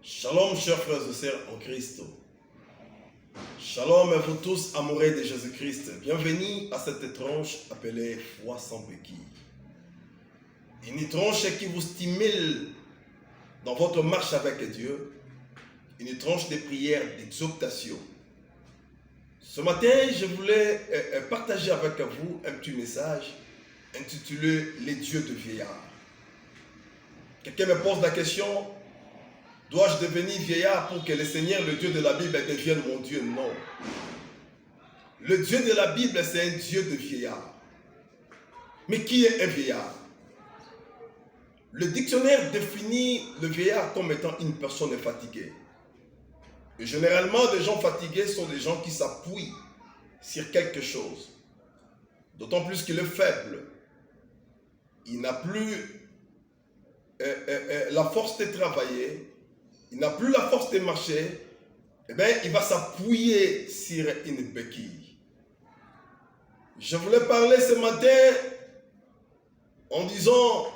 Shalom, chers frères et sœurs en Christ. Shalom à vous tous, amoureux de Jésus-Christ. Bienvenue à cette tranche appelée Foi sans béquille. Une tranche qui vous stimule dans votre marche avec Dieu. Une tranche de prière, d'exhortation. Ce matin, je voulais partager avec vous un petit message intitulé « Les dieux de vieillard ». Quelqu'un me pose la question: dois-je devenir vieillard pour que le Seigneur, le Dieu de la Bible, devienne mon Dieu? Non. Le Dieu de la Bible, c'est un Dieu de vieillard. Mais qui est un vieillard? Le dictionnaire définit le vieillard comme étant une personne fatiguée. Et généralement, des gens fatigués sont des gens qui s'appuient sur quelque chose. D'autant plus qu'il est faible. Il n'a plus la force de travailler. Il n'a plus la force de marcher. Eh bien, il va s'appuyer sur une béquille. Je voulais parler ce matin en disant: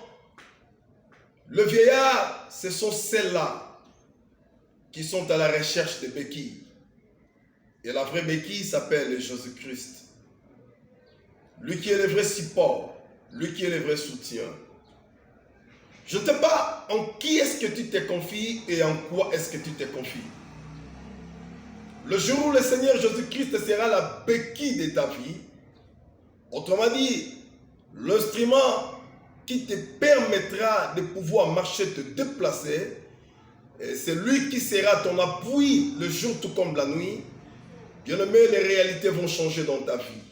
le vieillard, ce sont ceux-là qui sont à la recherche de béquilles. Et la vraie béquille s'appelle Jésus-Christ. Lui qui est le vrai support, lui qui est le vrai soutien. Je ne sais pas en qui est-ce que tu te confies et en quoi est-ce que tu te confies. Le jour où le Seigneur Jésus-Christ sera la béquille de ta vie, autrement dit, l'instrument qui te permettra de pouvoir marcher, te déplacer, c'est lui qui sera ton appui le jour tout comme la nuit. Bien aimé, les réalités vont changer dans ta vie.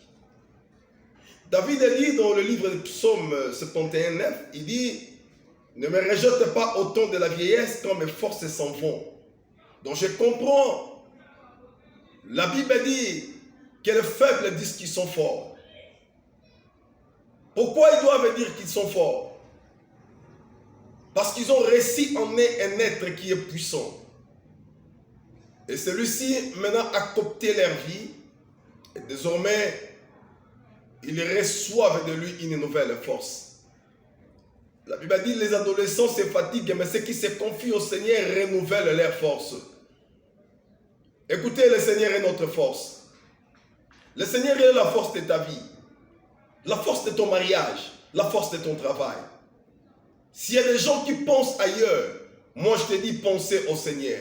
David dit dans le livre de Psaume 71, 9, il dit: ne me rejette pas au temps de la vieillesse quand mes forces s'en vont. Donc je comprends. La Bible dit que les faibles disent qu'ils sont forts. Pourquoi ils doivent dire qu'ils sont forts? Parce qu'ils ont réussi en eux un être qui est puissant. Et celui-ci maintenant a coopté leur vie. Et désormais, ils reçoivent de lui une nouvelle force. La Bible dit: les adolescents se fatiguent, mais ceux qui se confient au Seigneur renouvellent leur force. Écoutez, le Seigneur est notre force. Le Seigneur est la force de ta vie, la force de ton mariage, la force de ton travail. S'il y a des gens qui pensent ailleurs, moi je te dis, pensez au Seigneur.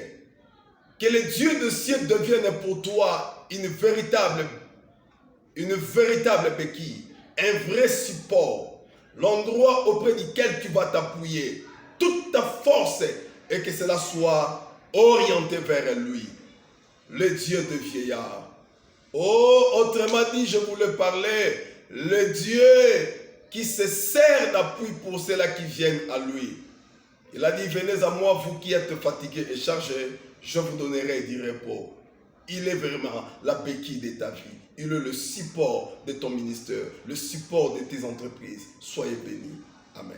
Que le Dieu de ciel devienne pour toi une véritable béquille, un vrai support, l'endroit auprès duquel tu vas t'appuyer, toute ta force, et que cela soit orienté vers lui, le Dieu de vieillard. Oh, autrement dit, je voulais parler, le Dieu qui se sert d'appui pour ceux-là qui viennent à lui. Il a dit: venez à moi, vous qui êtes fatigués et chargés, je vous donnerai du repos. Il est vraiment la béquille de ta vie. Il est le support de ton ministère, le support de tes entreprises. Soyez bénis. Amen.